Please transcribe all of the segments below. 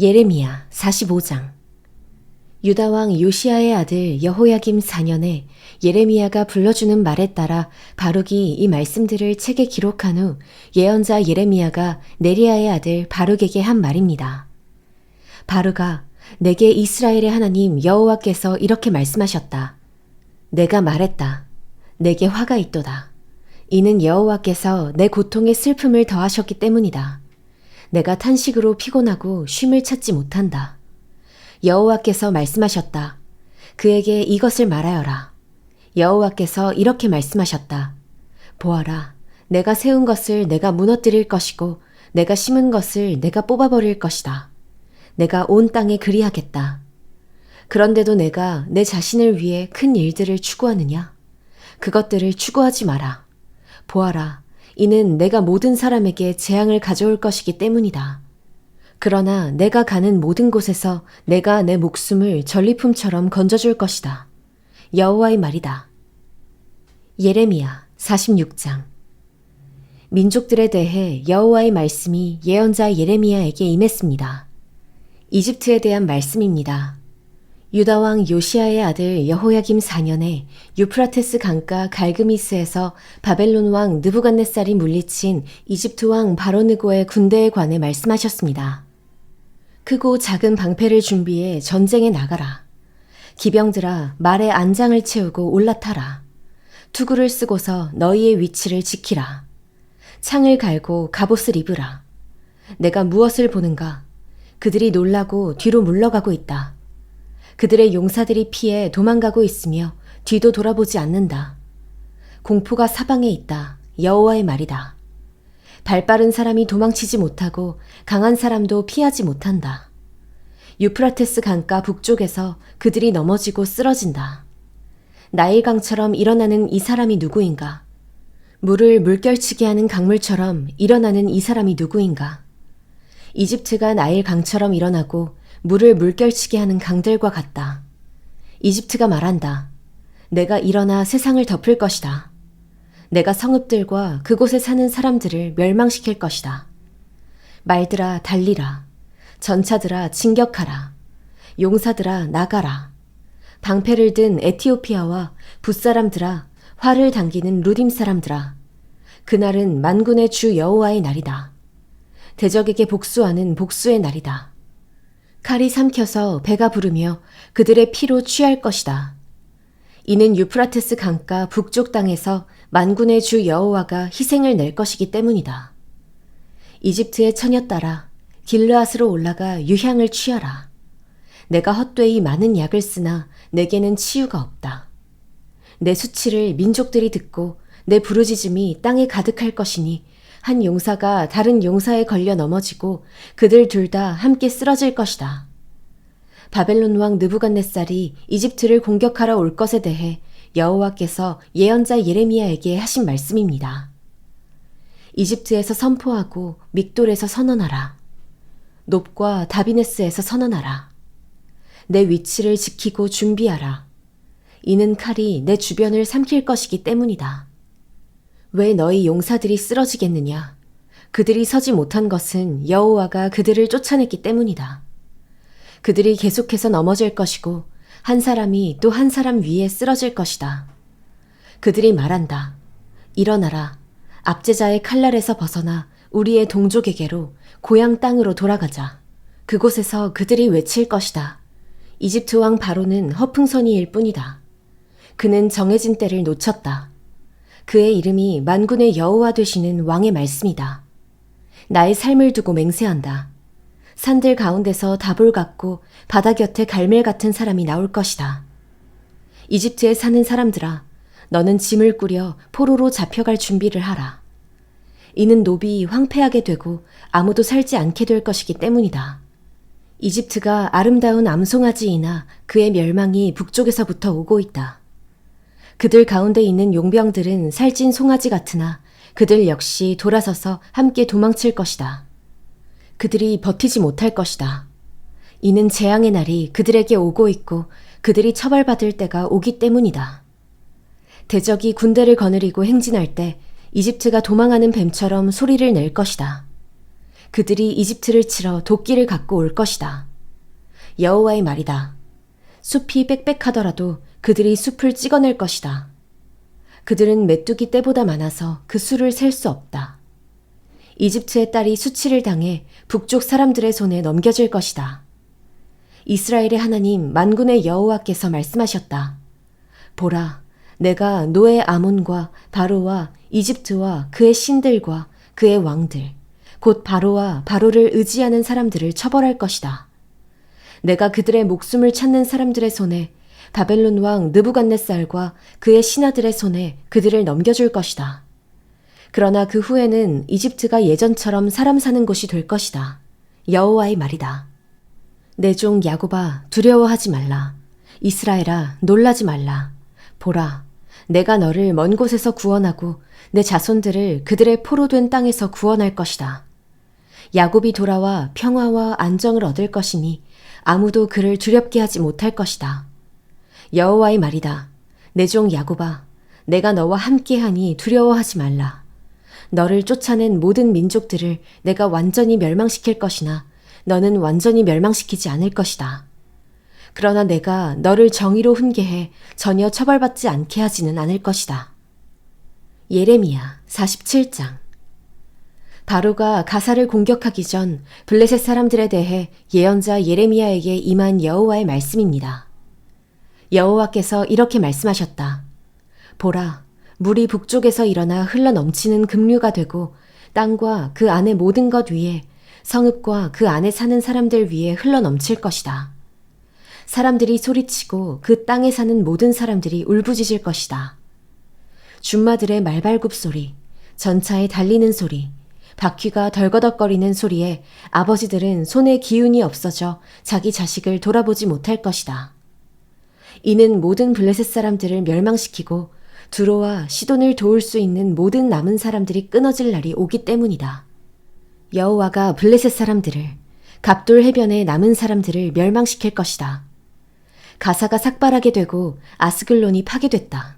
예레미야 45장. 유다왕 요시야의 아들 여호야김 4년에 예레미야가 불러주는 말에 따라 바룩이 이 말씀들을 책에 기록한 후 예언자 예레미야가 네리야의 아들 바룩에게 한 말입니다. 바룩아, 내게 이스라엘의 하나님 여호와께서 이렇게 말씀하셨다. 내가 말했다. 내게 화가 있도다. 이는 여호와께서 내 고통에 슬픔을 더하셨기 때문이다. 내가 탄식으로 피곤하고 쉼을 찾지 못한다. 여호와께서 말씀하셨다. 그에게 이것을 말하여라. 여호와께서 이렇게 말씀하셨다. 보아라, 내가 세운 것을 내가 무너뜨릴 것이고 내가 심은 것을 내가 뽑아버릴 것이다. 내가 온 땅에 그리하겠다. 그런데도 내가 내 자신을 위해 큰 일들을 추구하느냐? 그것들을 추구하지 마라. 보아라, 이는 내가 모든 사람에게 재앙을 가져올 것이기 때문이다. 그러나 내가 가는 모든 곳에서 내가 내 목숨을 전리품처럼 건져줄 것이다. 여호와의 말이다. 예레미야 46장. 민족들에 대해 여호와의 말씀이 예언자 예레미야에게 임했습니다. 이집트에 대한 말씀입니다. 유다왕 요시야의 아들 여호야김 4년에 유프라테스 강가 갈그미스에서 바벨론 왕 느부갓네살이 물리친 이집트 왕 바로느고의 군대에 관해 말씀하셨습니다. 크고 작은 방패를 준비해 전쟁에 나가라. 기병들아, 말에 안장을 채우고 올라타라. 투구를 쓰고서 너희의 위치를 지키라. 창을 갈고 갑옷을 입으라. 내가 무엇을 보는가? 그들이 놀라고 뒤로 물러가고 있다. 그들의 용사들이 피해 도망가고 있으며 뒤도 돌아보지 않는다. 공포가 사방에 있다. 여호와의 말이다. 발빠른 사람이 도망치지 못하고 강한 사람도 피하지 못한다. 유프라테스 강가 북쪽에서 그들이 넘어지고 쓰러진다. 나일강처럼 일어나는 이 사람이 누구인가? 물을 물결치게 하는 강물처럼 일어나는 이 사람이 누구인가? 이집트가 나일강처럼 일어나고 물을 물결치게 하는 강들과 같다. 이집트가 말한다. 내가 일어나 세상을 덮을 것이다. 내가 성읍들과 그곳에 사는 사람들을 멸망시킬 것이다. 말들아 달리라. 전차들아 진격하라. 용사들아 나가라. 방패를 든 에티오피아와 붓사람들아, 활을 당기는 루딤 사람들아. 그날은 만군의 주 여호와의 날이다. 대적에게 복수하는 복수의 날이다. 칼이 삼켜서 배가 부르며 그들의 피로 취할 것이다. 이는 유프라테스 강가 북쪽 땅에서 만군의 주 여호와가 희생을 낼 것이기 때문이다. 이집트의 처녀딸아, 길르앗으로 올라가 유향을 취하라. 내가 헛되이 많은 약을 쓰나 내게는 치유가 없다. 내 수치를 민족들이 듣고 내 부르짖음이 땅에 가득할 것이니 한 용사가 다른 용사에 걸려 넘어지고 그들 둘 다 함께 쓰러질 것이다. 바벨론 왕 느부갓네살이 이집트를 공격하러 올 것에 대해 여호와께서 예언자 예레미야에게 하신 말씀입니다. 이집트에서 선포하고 믹돌에서 선언하라. 놉과 다비네스에서 선언하라. 내 위치를 지키고 준비하라. 이는 칼이 내 주변을 삼킬 것이기 때문이다. 왜 너희 용사들이 쓰러지겠느냐? 그들이 서지 못한 것은 여호와가 그들을 쫓아냈기 때문이다. 그들이 계속해서 넘어질 것이고 한 사람이 또 한 사람 위에 쓰러질 것이다. 그들이 말한다. 일어나라. 압제자의 칼날에서 벗어나 우리의 동족에게로 고향 땅으로 돌아가자. 그곳에서 그들이 외칠 것이다. 이집트 왕 바로는 허풍선이일 뿐이다. 그는 정해진 때를 놓쳤다. 그의 이름이 만군의 여호와 되시는 왕의 말씀이다. 나의 삶을 두고 맹세한다. 산들 가운데서 다볼 같고 바다 곁에 갈멜 같은 사람이 나올 것이다. 이집트에 사는 사람들아, 너는 짐을 꾸려 포로로 잡혀갈 준비를 하라. 이는 노비 황폐하게 되고 아무도 살지 않게 될 것이기 때문이다. 이집트가 아름다운 암송아지이나 그의 멸망이 북쪽에서부터 오고 있다. 그들 가운데 있는 용병들은 살찐 송아지 같으나 그들 역시 돌아서서 함께 도망칠 것이다. 그들이 버티지 못할 것이다. 이는 재앙의 날이 그들에게 오고 있고 그들이 처벌받을 때가 오기 때문이다. 대적이 군대를 거느리고 행진할 때 이집트가 도망하는 뱀처럼 소리를 낼 것이다. 그들이 이집트를 치러 도끼를 갖고 올 것이다. 여호와의 말이다. 숲이 빽빽하더라도 그들이 숲을 찍어낼 것이다. 그들은 메뚜기 떼보다 많아서 그 수를 셀 수 없다. 이집트의 딸이 수치를 당해 북쪽 사람들의 손에 넘겨질 것이다. 이스라엘의 하나님 만군의 여호와께서 말씀하셨다. 보라, 내가 노의 아몬과 바로와 이집트와 그의 신들과 그의 왕들, 곧 바로와 바로를 의지하는 사람들을 처벌할 것이다. 내가 그들의 목숨을 찾는 사람들의 손에 바벨론 왕 느부갓네살과 그의 신하들의 손에 그들을 넘겨줄 것이다. 그러나 그 후에는 이집트가 예전처럼 사람 사는 곳이 될 것이다. 여호와의 말이다. 내 종 야곱아, 두려워하지 말라. 이스라엘아, 놀라지 말라. 보라, 내가 너를 먼 곳에서 구원하고 내 자손들을 그들의 포로된 땅에서 구원할 것이다. 야곱이 돌아와 평화와 안정을 얻을 것이니 아무도 그를 두렵게 하지 못할 것이다. 여호와의 말이다. 내 종 야곱아, 내가 너와 함께하니 두려워하지 말라. 너를 쫓아낸 모든 민족들을 내가 완전히 멸망시킬 것이나 너는 완전히 멸망시키지 않을 것이다. 그러나 내가 너를 정의로 훈계해 전혀 처벌받지 않게 하지는 않을 것이다. 예레미야 47장. 바로가 가사를 공격하기 전 블레셋 사람들에 대해 예언자 예레미야에게 임한 여호와의 말씀입니다. 여호와께서 이렇게 말씀하셨다. 보라, 물이 북쪽에서 일어나 흘러 넘치는 급류가 되고 땅과 그 안의 모든 것 위에 성읍과 그 안에 사는 사람들 위에 흘러 넘칠 것이다. 사람들이 소리치고 그 땅에 사는 모든 사람들이 울부짖을 것이다. 준마들의 말발굽 소리, 전차에 달리는 소리, 바퀴가 덜거덕거리는 소리에 아버지들은 손에 기운이 없어져 자기 자식을 돌아보지 못할 것이다. 이는 모든 블레셋 사람들을 멸망시키고 두로와 시돈을 도울 수 있는 모든 남은 사람들이 끊어질 날이 오기 때문이다. 여호와가 블레셋 사람들을, 갑돌 해변의 남은 사람들을 멸망시킬 것이다. 가사가 삭발하게 되고 아스글론이 파괴됐다.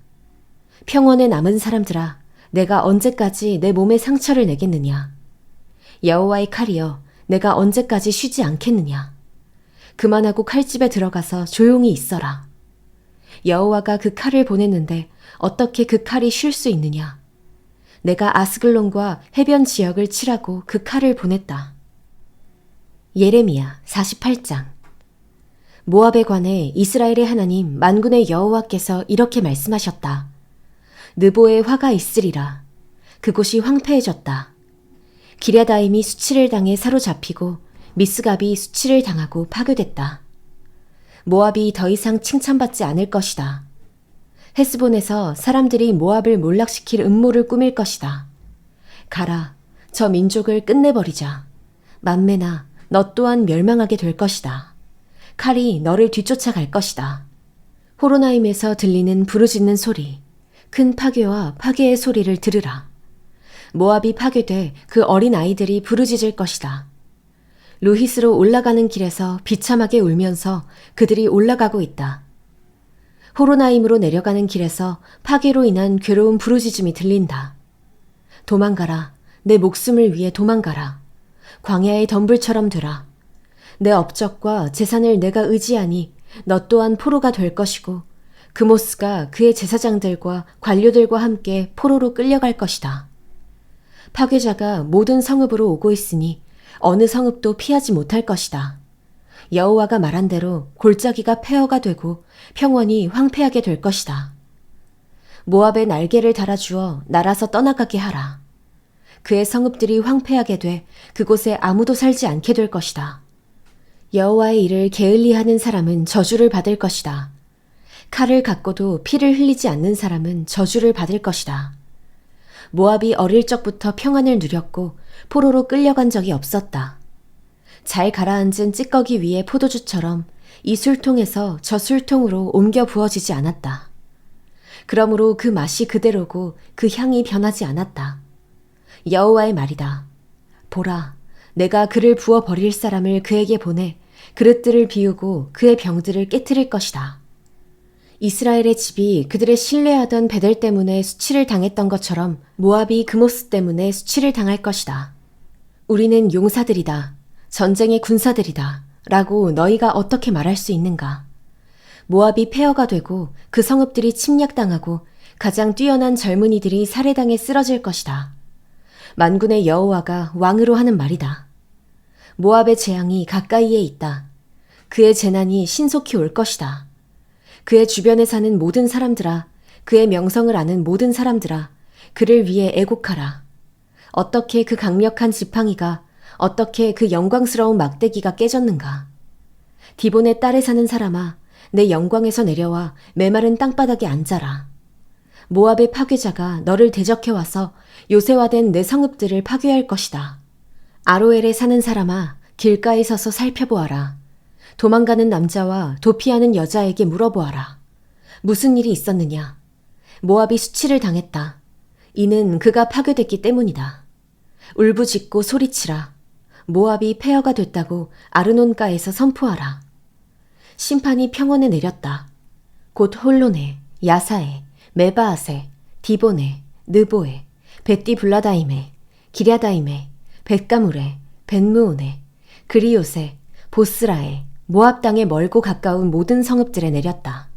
평원에 남은 사람들아, 내가 언제까지 내 몸에 상처를 내겠느냐? 여호와의 칼이여, 내가 언제까지 쉬지 않겠느냐? 그만하고 칼집에 들어가서 조용히 있어라. 여호와가 그 칼을 보냈는데 어떻게 그 칼이 쉴 수 있느냐? 내가 아스글론과 해변 지역을 치라고 그 칼을 보냈다. 예레미야 48장. 모압에 관해 이스라엘의 하나님 만군의 여호와께서 이렇게 말씀하셨다. 느보에 화가 있으리라. 그곳이 황폐해졌다. 기랴다임이 수치를 당해 사로잡히고 미스갑이 수치를 당하고 파괴됐다. 모압이 더 이상 칭찬받지 않을 것이다. 헤스본에서 사람들이 모압을 몰락시킬 음모를 꾸밀 것이다. 가라, 저 민족을 끝내버리자. 만메나, 너 또한 멸망하게 될 것이다. 칼이 너를 뒤쫓아갈 것이다. 호로나임에서 들리는 부르짖는 소리, 큰 파괴와 파괴의 소리를 들으라. 모압이 파괴돼 그 어린 아이들이 부르짖을 것이다. 루히스로 올라가는 길에서 비참하게 울면서 그들이 올라가고 있다. 호로나임으로 내려가는 길에서 파괴로 인한 괴로운 부르짖음이 들린다. 도망가라. 내 목숨을 위해 도망가라. 광야의 덤불처럼 되라. 내 업적과 재산을 내가 의지하니 너 또한 포로가 될 것이고 그모스가 그의 제사장들과 관료들과 함께 포로로 끌려갈 것이다. 파괴자가 모든 성읍으로 오고 있으니 어느 성읍도 피하지 못할 것이다. 여호와가 말한 대로 골짜기가 폐허가 되고 평원이 황폐하게 될 것이다. 모압에 날개를 달아주어 날아서 떠나가게 하라. 그의 성읍들이 황폐하게 돼 그곳에 아무도 살지 않게 될 것이다. 여호와의 일을 게을리하는 사람은 저주를 받을 것이다. 칼을 갖고도 피를 흘리지 않는 사람은 저주를 받을 것이다. 모압이 어릴 적부터 평안을 누렸고 포로로 끌려간 적이 없었다. 잘 가라앉은 찌꺼기 위에 포도주처럼 이 술통에서 저 술통으로 옮겨 부어지지 않았다. 그러므로 그 맛이 그대로고 그 향이 변하지 않았다. 여호와의 말이다. 보라, 내가 그를 부어 버릴 사람을 그에게 보내 그릇들을 비우고 그의 병들을 깨트릴 것이다. 이스라엘의 집이 그들의 신뢰하던 베델 때문에 수치를 당했던 것처럼 모압이 그모스 때문에 수치를 당할 것이다. 우리는 용사들이다. 전쟁의 군사들이다. 라고 너희가 어떻게 말할 수 있는가? 모압이 폐허가 되고 그 성읍들이 침략당하고 가장 뛰어난 젊은이들이 살해당해 쓰러질 것이다. 만군의 여호와가 왕으로 하는 말이다. 모압의 재앙이 가까이에 있다. 그의 재난이 신속히 올 것이다. 그의 주변에 사는 모든 사람들아, 그의 명성을 아는 모든 사람들아, 그를 위해 애곡하라. 어떻게 그 강력한 지팡이가, 어떻게 그 영광스러운 막대기가 깨졌는가. 디본의 딸에 사는 사람아, 내 영광에서 내려와 메마른 땅바닥에 앉아라. 모압의 파괴자가 너를 대적해와서 요새화된 내 성읍들을 파괴할 것이다. 아로엘에 사는 사람아, 길가에 서서 살펴보아라. 도망가는 남자와 도피하는 여자에게 물어보아라. 무슨 일이 있었느냐? 모압이 수치를 당했다. 이는 그가 파괴됐기 때문이다. 울부짖고 소리치라. 모압이 폐허가 됐다고 아르논가에서 선포하라. 심판이 평원에 내렸다. 곧 홀론에, 야사에, 메바앗에, 디본에, 느보에, 벳디블라다임에, 기랴다임에, 벳가물에, 벳무온에, 그리옷에, 보스라에, 모압 땅에 멀고 가까운 모든 성읍들에 내렸다.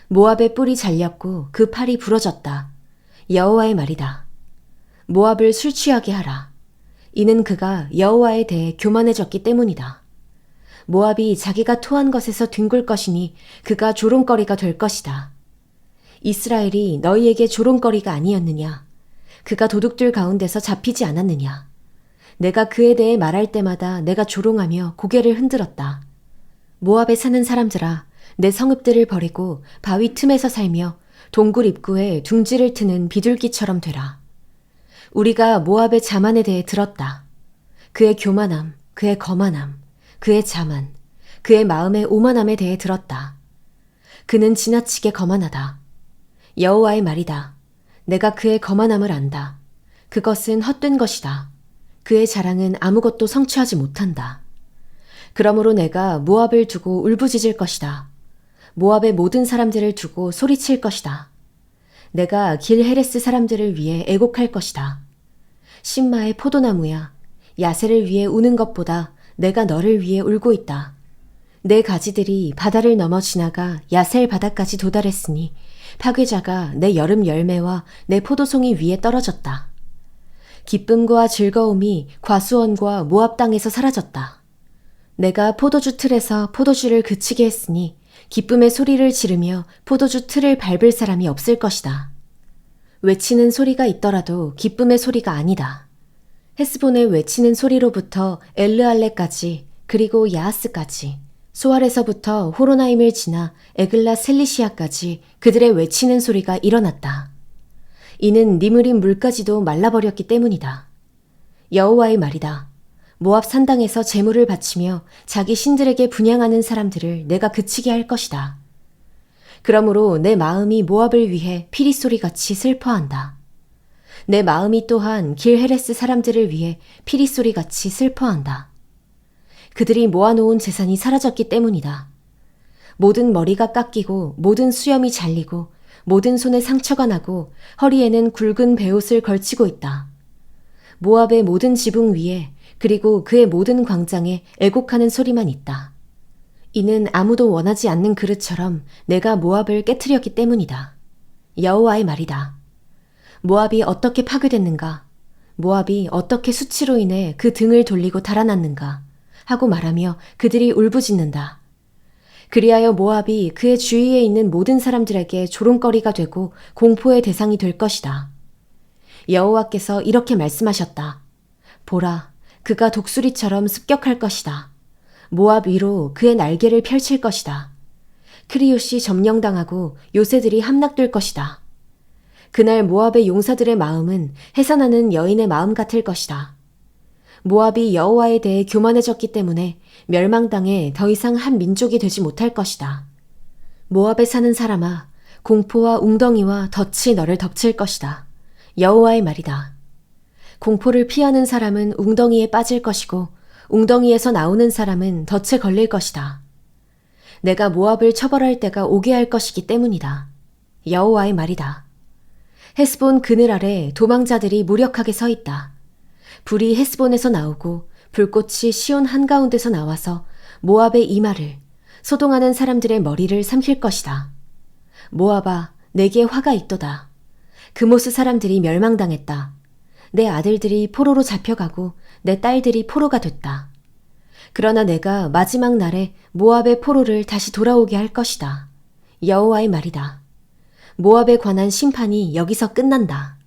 모압의 뿔이 잘렸고 그 팔이 부러졌다. 여호와의 말이다. 모압을 술 취하게 하라. 이는 그가 여호와에 대해 교만해졌기 때문이다. 모압이 자기가 토한 것에서 뒹굴 것이니 그가 조롱거리가 될 것이다. 이스라엘이 너희에게 조롱거리가 아니었느냐? 그가 도둑들 가운데서 잡히지 않았느냐? 내가 그에 대해 말할 때마다 내가 조롱하며 고개를 흔들었다. 모압에 사는 사람들아, 내 성읍들을 버리고 바위 틈에서 살며 동굴 입구에 둥지를 트는 비둘기처럼 되라. 우리가 모압의 자만에 대해 들었다. 그의 교만함, 그의 거만함, 그의 자만, 그의 마음의 오만함에 대해 들었다. 그는 지나치게 거만하다. 여호와의 말이다. 내가 그의 거만함을 안다. 그것은 헛된 것이다. 그의 자랑은 아무것도 성취하지 못한다. 그러므로 내가 모압을 두고 울부짖을 것이다. 모압의 모든 사람들을 두고 소리칠 것이다. 내가 길 헤레스 사람들을 위해 애곡할 것이다. 신마의 포도나무야, 야세를 위해 우는 것보다 내가 너를 위해 울고 있다. 내 가지들이 바다를 넘어 지나가 야셀 바다까지 도달했으니 파괴자가 내 여름 열매와 내 포도송이 위에 떨어졌다. 기쁨과 즐거움이 과수원과 모압 땅에서 사라졌다. 내가 포도주 틀에서 포도주를 그치게 했으니 기쁨의 소리를 지르며 포도주 틀을 밟을 사람이 없을 것이다. 외치는 소리가 있더라도 기쁨의 소리가 아니다. 헤스본의 외치는 소리로부터 엘르알레까지 그리고 야하스까지 소알에서부터 호로나임을 지나 에글라 셀리시아까지 그들의 외치는 소리가 일어났다. 이는 니므린 물까지도 말라버렸기 때문이다. 여호와의 말이다. 모압 산당에서 제물을 바치며 자기 신들에게 분향하는 사람들을 내가 그치게 할 것이다. 그러므로 내 마음이 모압을 위해 피리소리같이 슬퍼한다. 내 마음이 또한 길 헤레스 사람들을 위해 피리소리같이 슬퍼한다. 그들이 모아놓은 재산이 사라졌기 때문이다. 모든 머리가 깎이고 모든 수염이 잘리고 모든 손에 상처가 나고 허리에는 굵은 베옷을 걸치고 있다. 모압의 모든 지붕 위에 그리고 그의 모든 광장에 애곡하는 소리만 있다. 이는 아무도 원하지 않는 그릇처럼 내가 모압을 깨트렸기 때문이다. 여호와의 말이다. 모압이 어떻게 파괴됐는가? 모압이 어떻게 수치로 인해 그 등을 돌리고 달아났는가? 하고 말하며 그들이 울부짖는다. 그리하여 모압이 그의 주위에 있는 모든 사람들에게 조롱거리가 되고 공포의 대상이 될 것이다. 여호와께서 이렇게 말씀하셨다. 보라, 그가 독수리처럼 습격할 것이다. 모압 위로 그의 날개를 펼칠 것이다. 크리옷이 점령당하고 요새들이 함락될 것이다. 그날 모압의 용사들의 마음은 해산하는 여인의 마음 같을 것이다. 모압이 여호와에 대해 교만해졌기 때문에 멸망당해 더 이상 한 민족이 되지 못할 것이다. 모압에 사는 사람아, 공포와 웅덩이와 덫이 너를 덮칠 것이다. 여호와의 말이다. 공포를 피하는 사람은 웅덩이에 빠질 것이고 웅덩이에서 나오는 사람은 덫에 걸릴 것이다. 내가 모압을 처벌할 때가 오게 할 것이기 때문이다. 여호와의 말이다. 헤스본 그늘 아래 도망자들이 무력하게 서 있다. 불이 헤스본에서 나오고 불꽃이 시온 한가운데서 나와서 모압의 이마를, 소동하는 사람들의 머리를 삼킬 것이다. 모압아, 내게 화가 있도다. 그모스 사람들이 멸망당했다. 내 아들들이 포로로 잡혀가고 내 딸들이 포로가 됐다. 그러나 내가 마지막 날에 모압의 포로를 다시 돌아오게 할 것이다. 여호와의 말이다. 모압에 관한 심판이 여기서 끝난다.